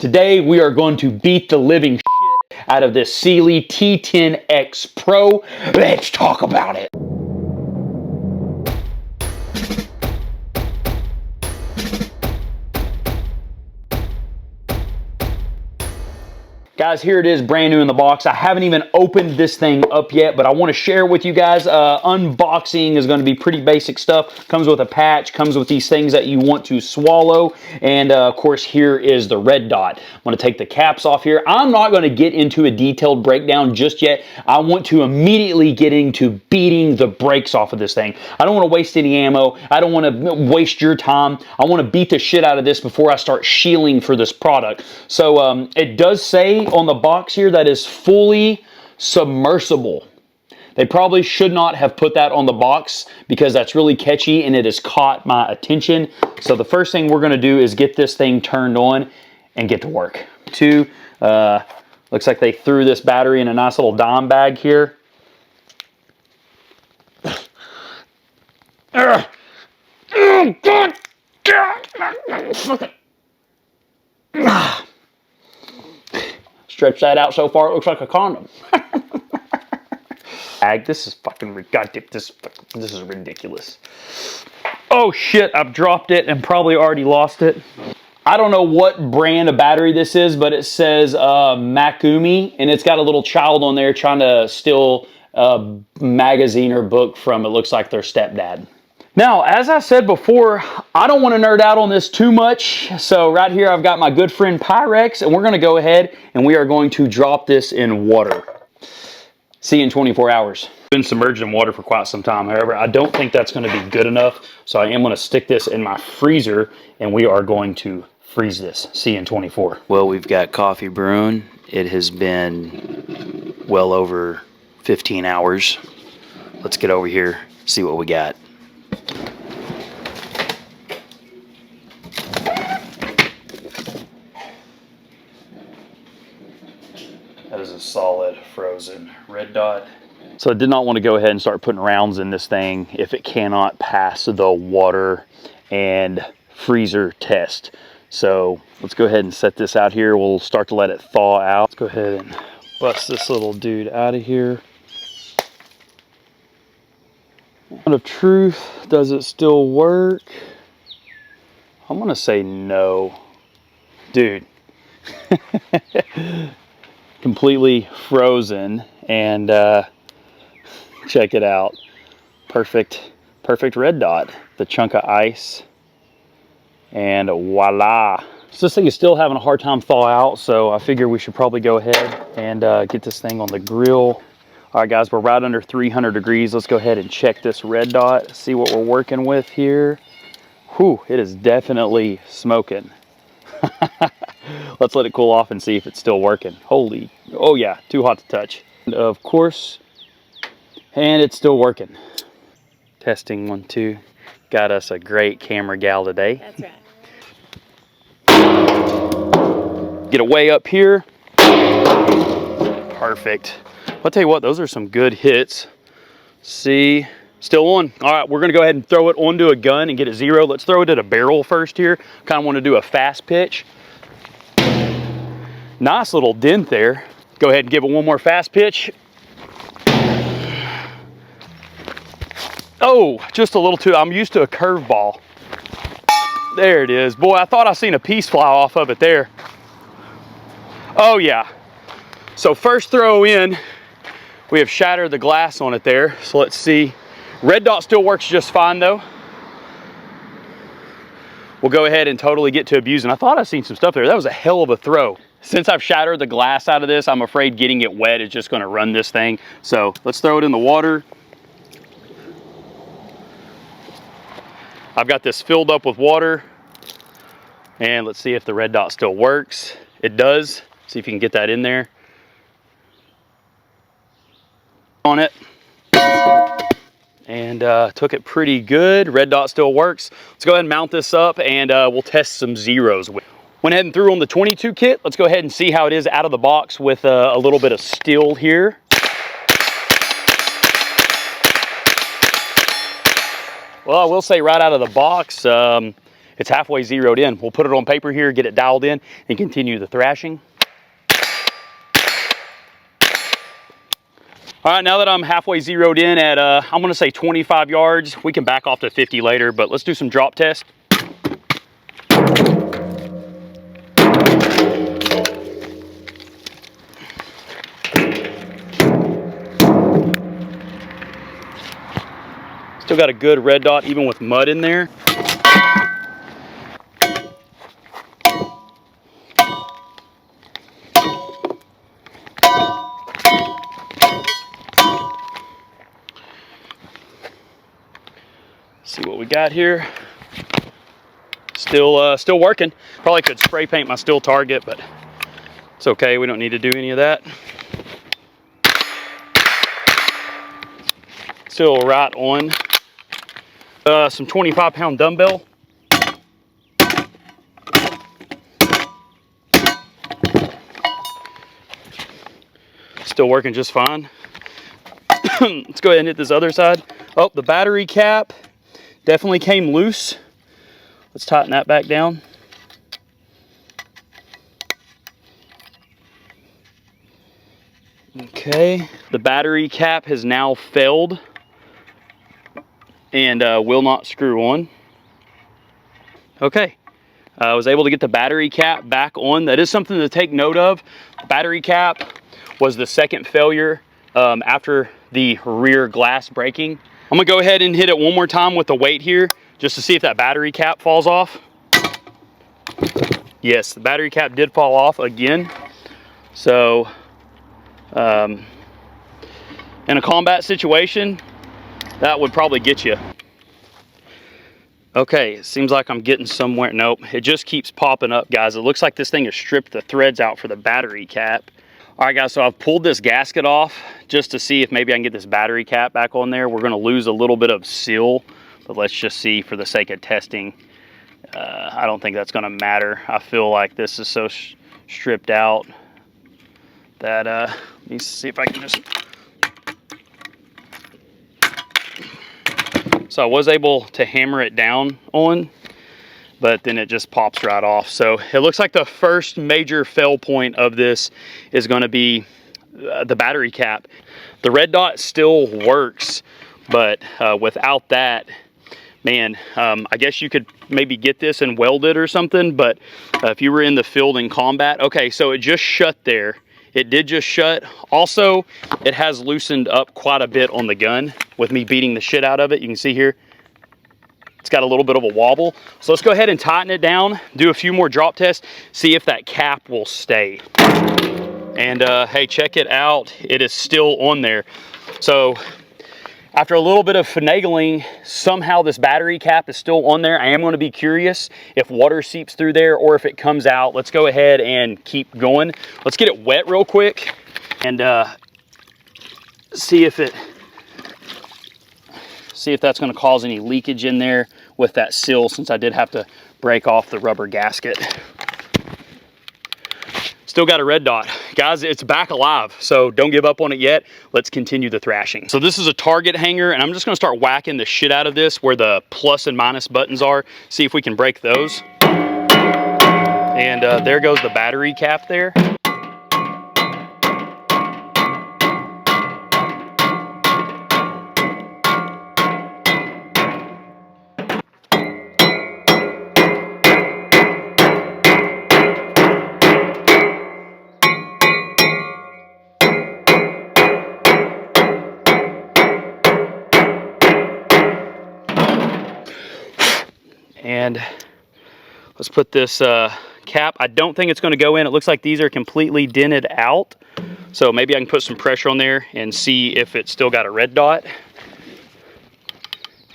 Today we are going to beat the living shit out of this Cyelee T10X Pro. Let's talk about it. Guys, here it is, brand new in the box. I haven't even opened this thing up yet, but I want to share with you guys. Unboxing is going to be pretty basic stuff. Comes with a patch, comes with these things that you want to swallow, and of course, here is the red dot. I'm going to take the caps off here. I'm not going to get into a detailed breakdown just yet. I want to immediately get into beating the brakes off of this thing. I don't want to waste any ammo. I don't want to waste your time. I want to beat the shit out of this before I start shielding for this product. So it does say on the box here that is fully submersible. They probably should not have put that on the box because that's really catchy and it has caught my attention. So the first thing we're going to do is get this thing turned on and get to work. Looks like they threw this battery in a nice little dime bag here. Oh, God. Stretch that out so far, it looks like a condom. This is fucking ridiculous. This is ridiculous. Oh shit, I've dropped it and probably already lost it. I don't know what brand of battery this is, but it says Makumi, and it's got a little child on there trying to steal a magazine or book from, it looks like, their stepdad. Now, as I said before, I don't want to nerd out on this too much. So right here, I've got my good friend Pyrex, and we're going to go ahead and we are going to drop this in water. See you in 24 hours. Been submerged in water for quite some time. However, I don't think that's going to be good enough. So I am going to stick this in my freezer, and we are going to freeze this. See you in 24. Well, we've got coffee brewing. It has been well over 15 hours. Let's get over here, see what we got. That is a solid frozen red dot. So I did not want to go ahead and start putting rounds in this thing if it cannot pass the water and freezer test. So let's go ahead and set this out here. We'll start to let it thaw out. Let's go ahead and bust this little dude out of here. Out of truth, does it still work? I'm gonna say no. Dude. Completely frozen, and check it out. Perfect red dot. The chunk of ice, and voila. So this thing is still having a hard time thaw out, so I figure we should probably go ahead and get this thing on the grill. All right, guys, we're right under 300 degrees. Let's go ahead and check this red dot, see what we're working with here. Whew, it is definitely smoking. Let's let it cool off and see if it's still working. Holy, oh yeah, too hot to touch. And of course, and it's still working. Testing 1, 2. Got us a great camera gal today. That's right. Get away up here. Perfect. I'll tell you what, those are some good hits. See, still on. All right, we're gonna go ahead and throw it onto a gun and get it 0. Let's throw it at a barrel first here. Kind of want to do a fast pitch. Nice little dent there. Go ahead and give it one more fast pitch. Oh, just a little too, I'm used to a curveball. There it is. Boy, I thought I seen a piece fly off of it there. Oh yeah. So first throw in, we have shattered the glass on it there. So let's see. Red dot still works just fine though. We'll go ahead and totally get to abusing. I thought I seen some stuff there. That was a hell of a throw. Since I've shattered the glass out of this, I'm afraid getting it wet is just gonna run this thing. So let's throw it in the water. I've got this filled up with water. And let's see if the red dot still works. It does. See if you can get that in there. On it. And took it pretty good. Red dot still works. Let's go ahead and mount this up, and we'll test some zeros. Went ahead and threw on the 22 kit. Let's go ahead and see how it is out of the box with a little bit of steel here. Well, I will say right out of the box, it's halfway zeroed in. We'll put it on paper here, get it dialed in, and continue the thrashing. All right, now that I'm halfway zeroed in at, I'm gonna say 25 yards, we can back off to 50 later, but let's do some drop test. Still got a good red dot, even with mud in there. See what we got here. Still working. Probably could spray paint my still target, but it's okay. We don't need to do any of that. Still right on. Some 25-pound dumbbell. Still working just fine. Let's go ahead and hit this other side. Oh, the battery cap definitely came loose. Let's tighten that back down. Okay, the battery cap has now failed and will not screw on. Okay, I was able to get the battery cap back on. That is something to take note of. The battery cap was the second failure after the rear glass breaking. I'm gonna go ahead and hit it one more time with the weight here just to see if that battery cap falls off. Yes, the battery cap did fall off again. So in a combat situation, that would probably get you. Okay, it seems like I'm getting somewhere. Nope, it just keeps popping up, guys. It looks like this thing has stripped the threads out for the battery cap. All right, guys, so I've pulled this gasket off just to see if maybe I can get this battery cap back on there. We're gonna lose a little bit of seal, but let's just see for the sake of testing. I don't think that's gonna matter. I feel like this is so stripped out that, let me see if I can just. So I was able to hammer it down on, but then it just pops right off. So it looks like the first major fail point of this is gonna be the battery cap. The red dot still works, but without that, man, I guess you could maybe get this and weld it or something, but if you were in the field in combat, okay, so it just shut there. It did just shut. Also, it has loosened up quite a bit on the gun with me beating the shit out of it. You can see here, it's got a little bit of a wobble. So let's go ahead and tighten it down, do a few more drop tests, see if that cap will stay. And hey, check it out. It is still on there. So after a little bit of finagling, somehow this battery cap is still on there. I am gonna be curious if water seeps through there or if it comes out. Let's go ahead and keep going. Let's get it wet real quick and see if that's gonna cause any leakage in there with that seal, since I did have to break off the rubber gasket. Still got a red dot. Guys, it's back alive, so don't give up on it yet. Let's continue the thrashing. So this is a target hanger, and I'm just gonna start whacking the shit out of this where the plus and minus buttons are, see if we can break those. And there goes the battery cap there. And let's put this cap. I don't think it's going to go in. It looks like these are completely dented out. So maybe I can put some pressure on there and see if it's still got a red dot.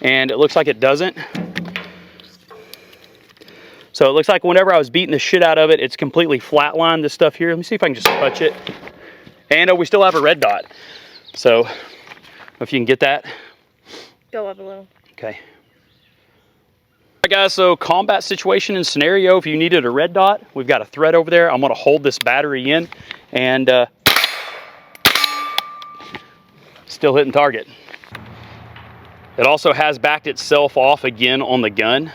And it looks like it doesn't. So it looks like whenever I was beating the shit out of it, it's completely flatlined, this stuff here. Let me see if I can just touch it. And we still have a red dot. So if you can get that. Go up a little. Okay. Alright guys, so combat situation and scenario, if you needed a red dot, we've got a thread over there. I'm going to hold this battery in and still hitting target. It also has backed itself off again on the gun.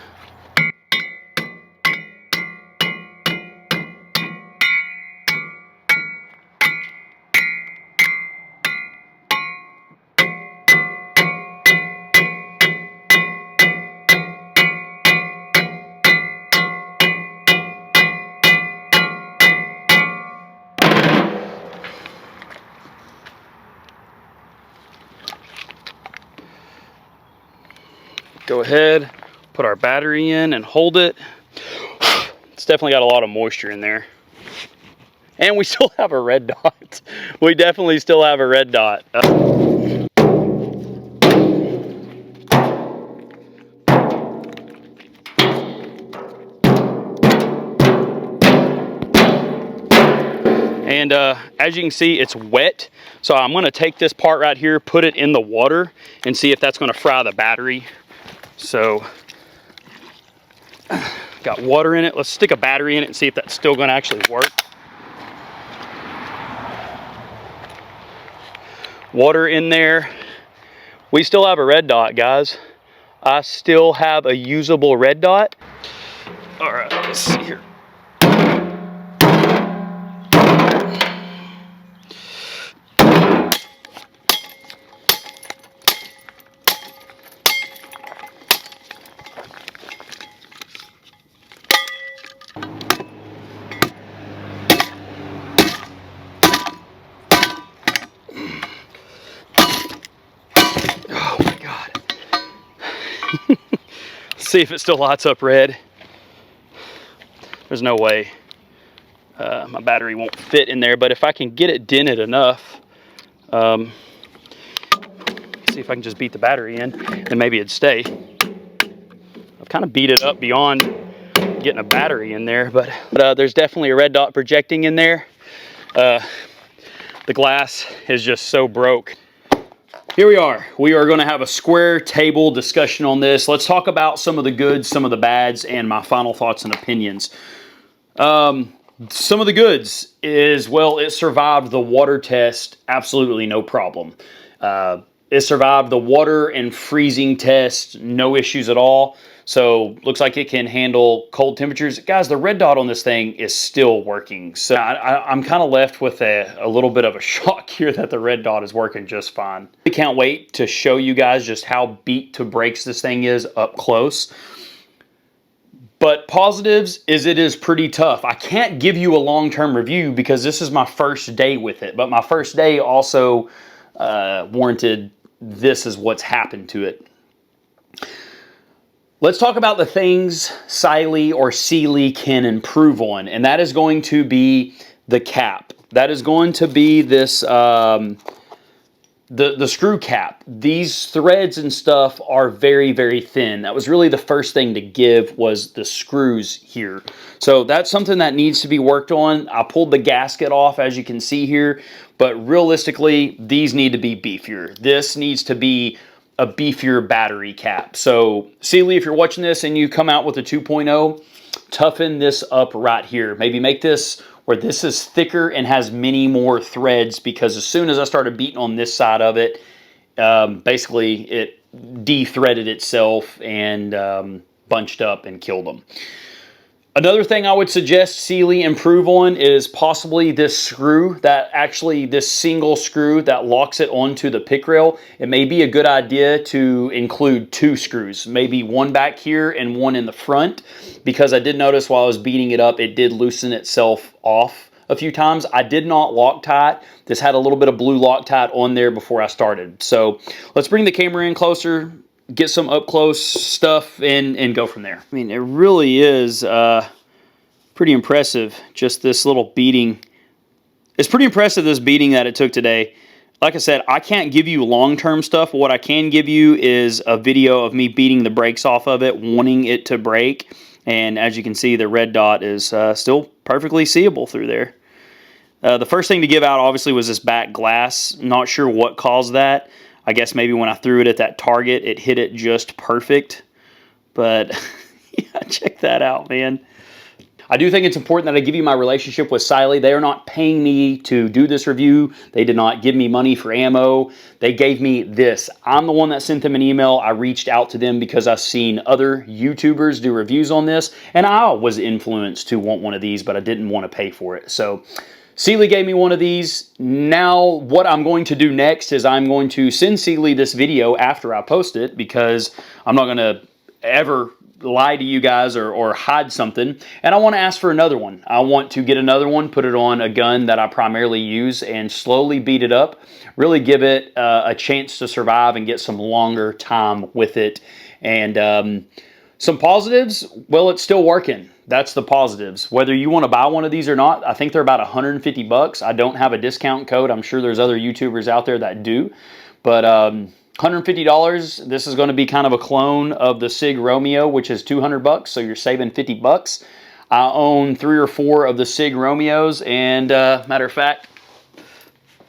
go ahead, put our battery in and hold it. It's definitely got a lot of moisture in there. And we still have a red dot. We definitely still have a red dot. And as you can see, it's wet. So I'm gonna take this part right here, put it in the water, and see if that's gonna fry the battery. So, got water in it. Let's stick a battery in it and see if that's still gonna actually work. Water in there. We still have a red dot, guys. I still have a usable red dot. All right, let's see here. Oh my God. See if it still lights up red. There's no way my battery won't fit in there, but if I can get it dented enough, see if I can just beat the battery in, and maybe it'd stay. I've kind of beat it up beyond getting a battery in there, but there's definitely a red dot projecting in there. The glass is just so broke. Here we are. We are going to have a square table discussion on this. Let's talk about some of the goods, some of the bads, and my final thoughts and opinions. Some of the goods is, well, it survived the water test absolutely no problem. It survived the water and freezing test, no issues at all. So looks like it can handle cold temperatures. Guys, the red dot on this thing is still working. So I'm kind of left with a little bit of a shock here that the red dot is working just fine. I can't wait to show you guys just how beat to breaks this thing is up close. But positives is it is pretty tough. I can't give you a long-term review because this is my first day with it. But my first day also warranted this is what's happened to it. Let's talk about the things Cyelee or Cyelee can improve on, and that is going to be the cap. That is going to be this the screw cap. These threads and stuff are very, very thin. That was really the first thing to give was the screws here. So that's something that needs to be worked on. I pulled the gasket off, as you can see here, but realistically, these need to be beefier. This needs to be a beefier battery cap. So Cyelee, if you're watching this and you come out with a 2.0, toughen this up right here. Maybe make this where this is thicker and has many more threads, because as soon as I started beating on this side of it, basically it de-threaded itself and bunched up and killed them. Another thing I would suggest Cyelee improve on is possibly this screw, this single screw that locks it onto the pick rail. It may be a good idea to include two screws, maybe one back here and one in the front, because I did notice while I was beating it up, it did loosen itself off a few times. I did not Loctite. This had a little bit of blue Loctite on there before I started. So let's bring the camera in closer, get some up close stuff and go from there. I mean, it really is pretty impressive, just this little beating. It's pretty impressive, this beating that it took today. Like I said, I can't give you long-term stuff. What I can give you is a video of me beating the brakes off of it, wanting it to break. And as you can see, the red dot is still perfectly seeable through there. The first thing to give out, obviously, was this back glass. Not sure what caused that. I guess maybe when I threw it at that target, it hit it just perfect. But yeah, check that out, man. I do think it's important that I give you my relationship with Cyelee. They are not paying me to do this review. They did not give me money for ammo. They gave me this. I'm the one that sent them an email. I reached out to them because I've seen other YouTubers do reviews on this, and I was influenced to want one of these, but I didn't want to pay for it. So Cyelee gave me one of these. Now what I'm going to do next is I'm going to send Cyelee this video after I post it, because I'm not going to ever lie to you guys or hide something, and I want to ask for another one. I want to get another one, put it on a gun that I primarily use, and slowly beat it up, really give it a chance to survive and get some longer time with it, And some positives, well, it's still working. That's the positives. Whether you want to buy one of these or not, I think they're about 150 bucks. I don't have a discount code. I'm sure there's other YouTubers out there that do. But $150, this is going to be kind of a clone of the Sig Romeo, which is 200 bucks, so you're saving 50 bucks. I own 3 or 4 of the Sig Romeos, and matter of fact,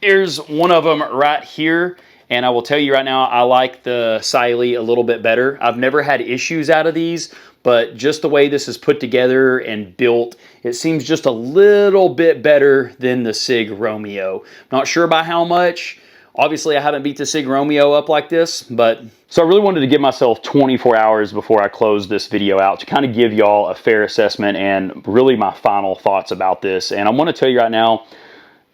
here's one of them right here. And I will tell you right now, I like the Cyelee a little bit better. I've never had issues out of these, but just the way this is put together and built, it seems just a little bit better than the Sig Romeo. Not sure by how much. Obviously, I haven't beat the Sig Romeo up like this, but so I really wanted to give myself 24 hours before I close this video out to kind of give y'all a fair assessment and really my final thoughts about this. And I'm going to tell you right now,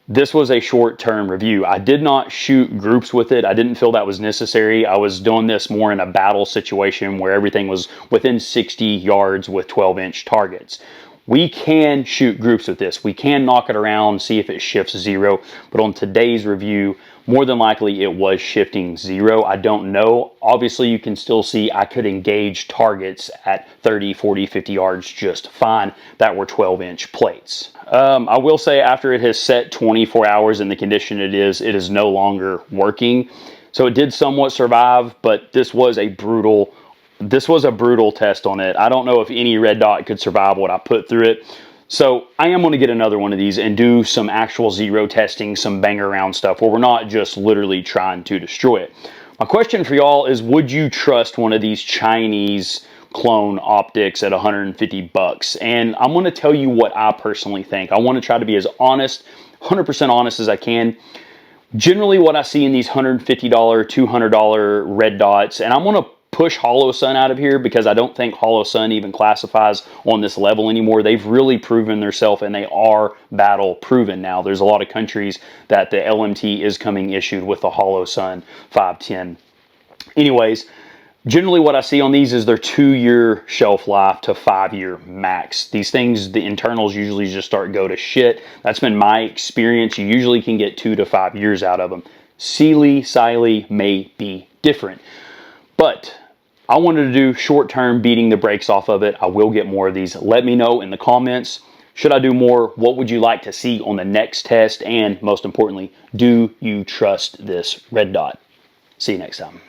this was a short-term review. I did not shoot groups with it. I didn't feel that was necessary. I was doing this more in a battle situation where everything was within 60 yards with 12-inch targets. We can shoot groups with this. We can knock it around, see if it shifts 0. But on today's review, more than likely it was shifting 0. I don't know. Obviously, you can still see I could engage targets at 30, 40, 50 yards just fine that were 12-inch plates. I will say after it has set 24 hours in the condition it is no longer working. So it did somewhat survive, but this was a brutal test on it. I don't know if any red dot could survive what I put through it. So I am going to get another one of these and do some actual 0 testing, some bang around stuff where we're not just literally trying to destroy it. My question for y'all is, would you trust one of these Chinese clone optics at 150 bucks? And I'm going to tell you what I personally think. I want to try to be as honest, 100% honest as I can. Generally what I see in these $150, $200 red dots, and I'm going to push Holosun out of here because I don't think Holosun even classifies on this level anymore. They've really proven themselves and they are battle proven now. There's a lot of countries that the LMT is coming issued with the Holosun 510. Anyways, generally what I see on these is their 2-year shelf life to 5-year max. These things, the internals usually just start go to shit. That's been my experience. You usually can get 2 to 5 years out of them. Cyelee may be different. But I wanted to do short-term beating the brakes off of it. I will get more of these. Let me know in the comments. Should I do more? What would you like to see on the next test? And most importantly, do you trust this red dot? See you next time.